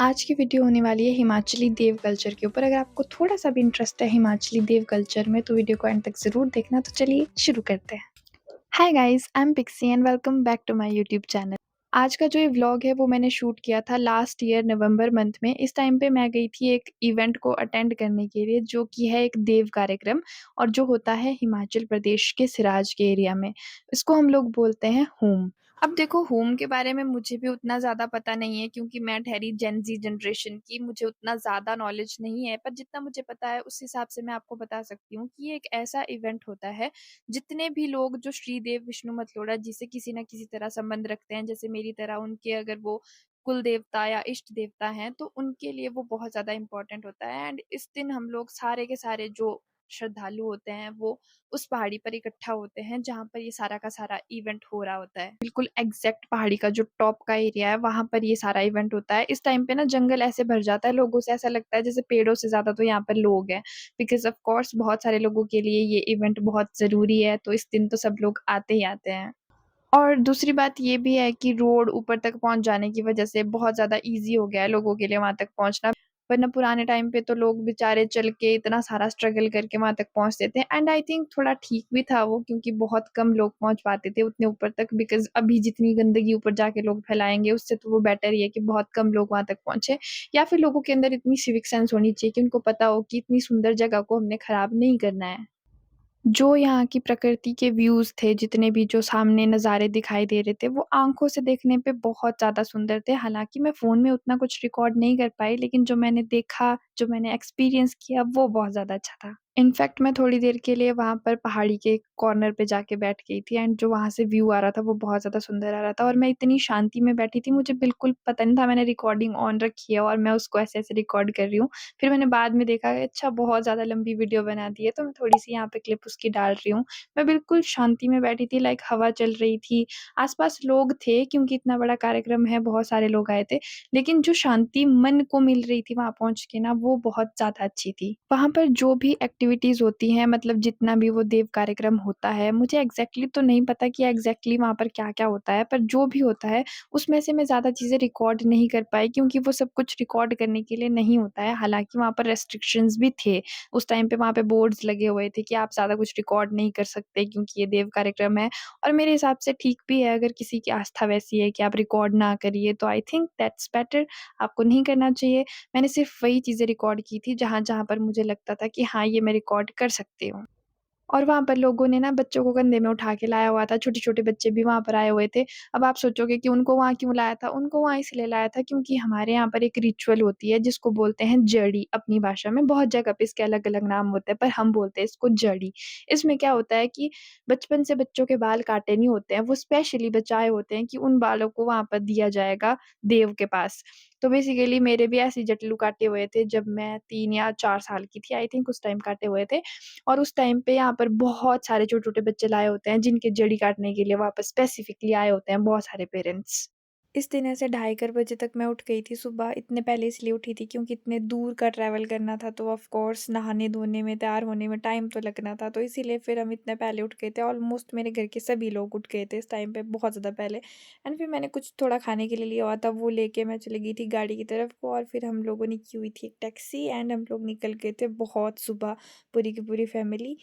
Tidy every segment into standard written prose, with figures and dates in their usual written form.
आज की वीडियो होने वाली है हिमाचली देव कल्चर के ऊपर। अगर आपको थोड़ा-सा भी इंटरेस्ट है हिमाचली देव कल्चर में तो वीडियो को एंड तक ज़रूर देखना। तो चलिए शुरू करते हैं। Hi guys, I am Pixie and welcome back to my YouTube channel. आज का जो ये व्लॉग है वो मैंने शूट किया था लास्ट ईयर नवंबर मंथ में। इस टाइम पे मैं गई थी एक इवेंट को अटेंड करने के लिए, जो कि है एक देव कार्यक्रम और जो होता है हिमाचल प्रदेश के सिराज के एरिया में। इसको हम लोग बोलते हैं होम। अब देखो, होम के बारे में मुझे भी उतना ज़्यादा पता नहीं है क्योंकि मैं ठहरी जेन ज़ी जनरेशन की, मुझे उतना ज़्यादा नॉलेज नहीं है। पर जितना मुझे पता है उस हिसाब से मैं आपको बता सकती हूँ कि ये एक ऐसा इवेंट होता है, जितने भी लोग जो श्रीदेव विष्णु मतलोड़ा जी से किसी न किसी तरह संबंध रखते हैं, जैसे मेरी तरह उनके अगर वो कुल देवता या इष्ट देवता हैं, तो उनके लिए वो बहुत ज़्यादा इम्पोर्टेंट होता है। एंड इस दिन हम लोग सारे के सारे जो श्रद्धालु होते हैं वो उस पहाड़ी पर इकट्ठा होते हैं जहाँ पर ये सारा का सारा इवेंट हो रहा होता है। बिल्कुल एग्जैक्ट पहाड़ी का जो टॉप का एरिया है वहां पर ये सारा इवेंट होता है। इस टाइम पे ना जंगल ऐसे भर जाता है लोगों से, ऐसा लगता है जैसे पेड़ों से ज्यादा तो यहाँ पर लोग हैं। बिकॉज ऑफ कोर्स बहुत सारे लोगों के लिए ये इवेंट बहुत ज़रूरी है, तो इस दिन तो सब लोग आते ही आते हैं। और दूसरी बात ये भी है कि रोड ऊपर तक पहुँच जाने की वजह से बहुत ज़्यादा ईज़ी हो गया है लोगों के लिए वहाँ तक पहुँचना। वरना पुराने टाइम पे तो लोग बेचारे चल के इतना सारा स्ट्रगल करके वहाँ तक पहुँचते थे। एंड आई थिंक थोड़ा ठीक भी था वो, क्योंकि बहुत कम लोग पहुँच पाते थे उतने ऊपर तक। बिकॉज़ अभी जितनी गंदगी ऊपर जाके लोग फैलाएँगे, उससे तो वो बेटर ही है कि बहुत कम लोग वहाँ तक पहुँचे। या फिर लोगों के अंदर इतनी सिविक सेंस होनी चाहिए कि उनको पता हो कि इतनी सुंदर जगह को हमने खराब नहीं करना है। जो यहाँ की प्रकृति के व्यूज़ थे, जितने भी जो सामने नज़ारे दिखाई दे रहे थे, वो आँखों से देखने पे बहुत ज़्यादा सुंदर थे। हालाँकि मैं फ़ोन में उतना कुछ रिकॉर्ड नहीं कर पाई, लेकिन जो मैंने देखा, जो मैंने एक्सपीरियंस किया, वो बहुत ज़्यादा अच्छा था। इनफैक्ट मैं थोड़ी देर के लिए वहाँ पर पहाड़ी के कॉर्नर पे जाके बैठ गई थी, एंड जो वहाँ से व्यू आ रहा था, वो बहुत ज़्यादा सुंदर आ रहा था और मैं इतनी शांति में बैठी थी, मुझे बिल्कुल पता नहीं था मैंने रिकॉर्डिंग ऑन रखी है और मैं उसको ऐसे-ऐसे रिकॉर्ड कर रही हूँ। फिर मैंने बाद में देखा कि अच्छा, बहुत ज़्यादा लंबी वीडियो बना दी है, तो मैं थोड़ी-सी यहाँ पे क्लिप उसकी डाल रही हूँ। मैं बिल्कुल शांति में बैठी थी, लाइक हवा चल रही थी, आस-पास लोग थे क्योंकि इतना बड़ा कार्यक्रम है, बहुत सारे लोग आए थे। लेकिन जो शांति मन को मिल रही थी वहाँ पहुँच के ना, वो बहुत ज़्यादा अच्छी थी। वहाँ पर जो भी एक्टिविटीज़ होती हैं, मतलब जितना भी वो देव कार्यक्रम होता है, मुझे एग्ज़ैक्टली तो नहीं पता कि एग्ज़ैक्टली वहाँ पर क्या-क्या होता है, पर जो भी होता है उसमें से मैं ज़्यादा चीज़ें रिकॉर्ड नहीं कर पाई क्योंकि वो सब कुछ रिकॉर्ड करने के लिए नहीं होता है। हालाँकि वहाँ पर रेस्ट्रिक्शंस भी थे। उस टाइम पे वहाँ पे बोर्ड्स लगे हुए थे कि आप ज़्यादा कुछ रिकॉर्ड नहीं कर सकते क्योंकि ये देव कार्यक्रम है। और मेरे हिसाब से ठीक भी है, अगर किसी की आस्था वैसी है कि आप रिकॉर्ड ना करिए, तो आई थिंक दैट्स बेटर, आपको नहीं करना चाहिए। मैंने सिर्फ़ वही चीज़ें रिकॉर्ड की थी जहाँ-जहाँ पर मुझे लगता था कि हाँ, ये मैं रिकॉर्ड कर सकती हूँ। और वहाँ पर लोगों ने ना बच्चों को कंधे में उठा के लाया हुआ था, छोटे-छोटे बच्चे भी वहाँ पर आए हुए थे। अब आप सोचोगे कि उनको वहाँ क्यों लाया था? उनको वहाँ इसलिए लाया था क्योंकि हमारे यहाँ पर एक रिचुअल होती है जिसको बोलते हैं जड़ी अपनी भाषा में, बहुत जगह पे इसके अलग-अलग नाम होते हैं, पर हम बोलते हैं इसको जड़ी। इसमें क्या होता है कि बचपन से बच्चों के बाल काटे नहीं होते हैं, वो स्पेशली बचाए होते हैं कि उन बालों को वहाँ पर दिया जाएगा देव के पास। तो बेसिकली मेरे भी ऐसे ही जटेलू काटे हुए थे जब मैं 3 या 4 साल की थी, आई थिंक उस टाइम काटे हुए थे। और उस टाइम पे यहाँ पर बहुत सारे छोटे-छोटे बच्चे लाए होते हैं, जिनके जड़ी काटने के लिए वहाँ पर स्पेसिफिकली आए होते हैं बहुत सारे पेरेंट्स। इस दिन ऐसे ढाई कर बजे तक मैं उठ गई थी सुबह, इतने पहले इसलिए उठी थी क्योंकि इतने दूर का ट्रैवल करना था, तो ऑफ़ कोर्स नहाने-धोने में, तैयार होने में टाइम तो लगना था, तो इसीलिए फिर हम इतने पहले उठ गए थे। ऑलमोस्ट मेरे घर के सभी लोग उठ गए थे इस टाइम पे बहुत ज़्यादा पहले। एंड फिर मैंने कुछ थोड़ा खाने के लिए लिया हुआ था, वो लेके मैं चली गई थी गाड़ी की तरफ को, और फिर हम लोगों ने की हुई थी एक टैक्सी एंड हम लोग निकल गए थे बहुत सुबह, पूरी की पूरी फैमिली।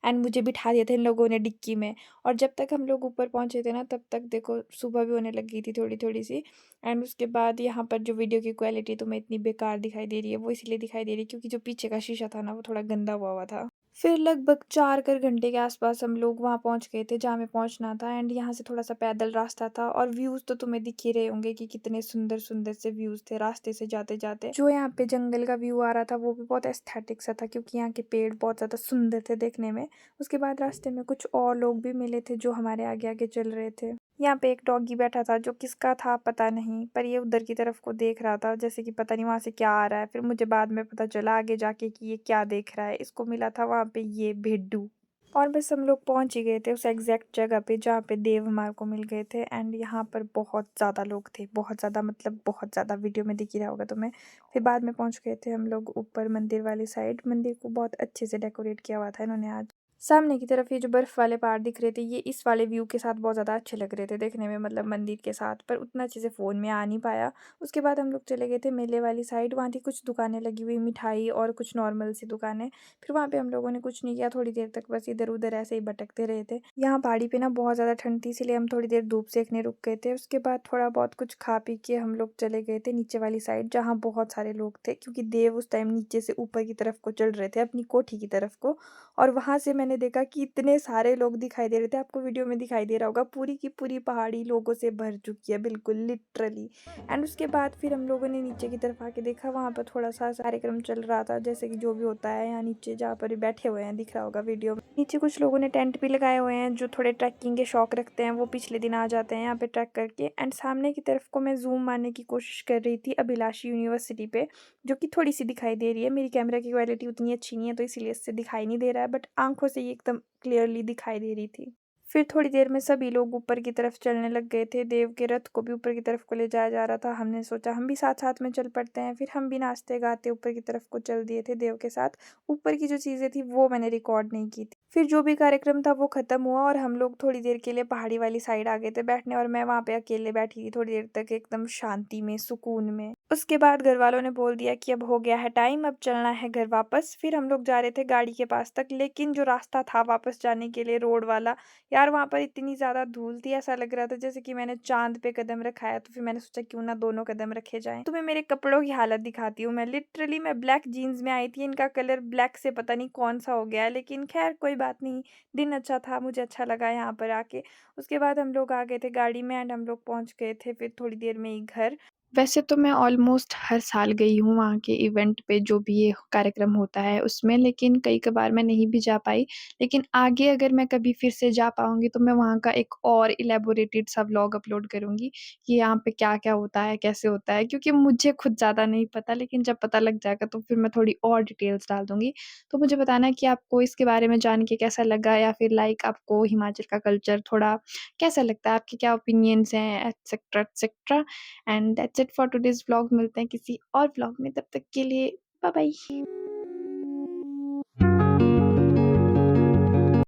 एंड मुझे बिठा दिया था इन लोगों ने डिक्की में। और जब तक हम लोग ऊपर पहुँचे थे ना, तब तक देखो सुबह भी होने लगी थी थोड़ी-थोड़ी सी। एंड उसके बाद यहाँ पर जो वीडियो की क्वालिटी तुम्हें इतनी बेकार दिखाई दे रही है, वो इसलिए दिखाई दे रही है क्योंकि जो पीछे का शीशा था ना, वो थोड़ा गंदा हुआ हुआ था। फिर लगभग 4 कर घंटे के आसपास हम लोग वहाँ पहुँच गए थे जहाँ हमें पहुँचना था, एंड यहाँ से थोड़ा-सा पैदल रास्ता था और व्यूज़ तो तुम्हें दिख ही रहे होंगे कि कितने सुंदर-सुंदर से व्यूज़ थे रास्ते से जाते-जाते। जो यहाँ पे जंगल का व्यू आ रहा था, वो भी बहुत एस्थेटिक सा था क्योंकि यहाँ के पेड़ बहुत ज़्यादा सुंदर थे देखने में। उसके बाद रास्ते में कुछ और लोग भी मिले थे जो हमारे आगे-आगे चल रहे थे। यहाँ पे एक डॉगी बैठा था जो किसका था पता नहीं, पर ये उधर की तरफ को देख रहा था जैसे कि पता नहीं वहाँ से क्या आ रहा है। फिर मुझे बाद में पता चला आगे जाके कि ये क्या देख रहा है। इसको मिला था वहाँ पे ये भेड्डू। और बस हम लोग पहुँच ही गए थे उस एग्जैक्ट जगह पे जहाँ पे देव हमारे को मिल गए थे, एंड यहाँ पर बहुत ज़्यादा लोग थे, बहुत ज़्यादा मतलब बहुत ज़्यादा, वीडियो में दिख ही रहा होगा तुम्हें। फिर बाद में पहुँच गए थे हम लोग ऊपर मंदिर वाली साइड। मंदिर को बहुत अच्छे से डेकोरेट किया हुआ था इन्होंने आज। सामने की तरफ ये जो बर्फ वाले पहाड़ दिख रहे थे, ये इस वाले व्यू के साथ बहुत ज़्यादा अच्छे लग रहे थे देखने में, मतलब मंदिर के साथ, पर उतना अच्छे से फ़ोन में आ नहीं पाया। उसके बाद हम लोग चले गए थे मेले वाली साइड, वहाँ थी कुछ दुकानें लगी हुई, मिठाई और कुछ नॉर्मल सी दुकानें। फिर वहाँ पे हम लोगों ने कुछ नहीं किया, थोड़ी देर तक बस इधर-उधर ऐसे ही भटकते रहे थे। यहाँ पहाड़ी पे ना बहुत ज़्यादा ठंड थी, इसीलिए हम थोड़ी देर धूप सेकने रुक गए थे। उसके बाद थोड़ा बहुत कुछ खा पी के हम लोग चले गए थे नीचे वाली साइड, जहाँ बहुत सारे लोग थे, क्योंकि देव उस टाइम नीचे से ऊपर की तरफ को चढ़ रहे थे, अपनी कोठी की तरफ को। और वहाँ से मैंने देखा कि इतने सारे लोग दिखाई दे रहे थे, आपको वीडियो में दिखाई दे रहा होगा, पूरी की पूरी पहाड़ी लोगों से भर चुकी है, बिल्कुल लिटरली। एंड उसके बाद फिर हम लोगों ने नीचे की तरफ आके देखा, वहाँ पर थोड़ा सा कार्यक्रम चल रहा था, जैसे कि जो भी होता है यहाँ नीचे, जहाँ पर बैठे हुए हैं, दिख रहा होगा वीडियो में। नीचे कुछ लोगों ने टेंट भी लगाए हुए हैं, जो थोड़े ट्रैकिंग के शौक रखते हैं, वो पिछले दिन आ जाते हैं यहाँ पे ट्रैक करके। एंड सामने की तरफ को मैं जूम मारने की कोशिश कर रही थी अभिलाषी यूनिवर्सिटी पे, जो कि थोड़ी-सी दिखाई दे रही है। मेरी कैमरा की क्वालिटी उतनी अच्छी नहीं है, तो इसीलिए इससे दिखाई नहीं दे रहा है, बट आँखों से ये एकदम क्लियरली दिखाई दे रही थी। फिर थोड़ी देर में सभी लोग ऊपर की तरफ चलने लग गए थे। देव के रथ को भी ऊपर की तरफ को ले जाया जा रहा था। हमने सोचा हम भी साथ-साथ में चल पड़ते हैं। फिर हम भी नाचते-गाते ऊपर की तरफ को चल दिए थे देव के साथ। ऊपर की जो चीज़ें थी वो मैंने रिकॉर्ड नहीं की थी। फिर जो भी कार्यक्रम था वो ख़त्म हुआ और हम लोग थोड़ी देर के लिए पहाड़ी वाली साइड आ गए थे बैठने, और मैं वहाँ पे अकेले बैठी थी थोड़ी देर तक एकदम शांति में, सुकून में। उसके बाद घरवालों ने बोल दिया कि अब हो गया है टाइम, अब चलना है घर वापस। फिर हम लोग जा रहे थे गाड़ी के पास तक, लेकिन जो रास्ता था वापस जाने के लिए रोड वाला, यार वहाँ पर इतनी ज़्यादा धूल थी, ऐसा लग रहा था जैसे कि मैंने चाँद पे कदम रखा है। तो फिर मैंने सोचा क्यों ना दोनों कदम रखे जाएँ। तुम्हें मेरे कपड़ों की हालत दिखाती हूँ मैं, लिटरली मैं ब्लैक जीन्स में आई थी, इनका कलर ब्लैक से पता नहीं कौन-सा हो गया है, लेकिन ख़ैर कोई बात नहीं। दिन अच्छा था, मुझे अच्छा लगा यहाँ पर आके। उसके बाद हम लोग आ गए थे गाड़ी में एंड हम लोग पहुँच गए थे फिर थोड़ी देर में ही घर। वैसे तो मैं ऑलमोस्ट हर साल गई हूँ वहाँ के इवेंट पे, जो भी ये कार्यक्रम होता है उसमें, लेकिन कई कभार मैं नहीं भी जा पाई। लेकिन आगे अगर मैं कभी फिर से जा पाऊँगी तो मैं वहाँ का एक और इलैबोरेटेड सा व्लॉग अपलोड करूँगी कि यहाँ पे क्या-क्या होता है, कैसे होता है, क्योंकि मुझे खुद ज़्यादा नहीं पता, लेकिन जब पता लग जाएगा तो फिर मैं थोड़ी और डिटेल्स डाल दूँगी। तो मुझे बताना कि आपको इसके बारे में जान के कैसा लगा, या फिर लाइक आपको हिमाचल का कल्चर थोड़ा कैसा लगता है? आपके क्या ओपिनियंस हैं etcetera, etcetera. And that's it for today's vlog. मिलते हैं किसी और व्लॉग में, तब तक के लिए बाय बाय।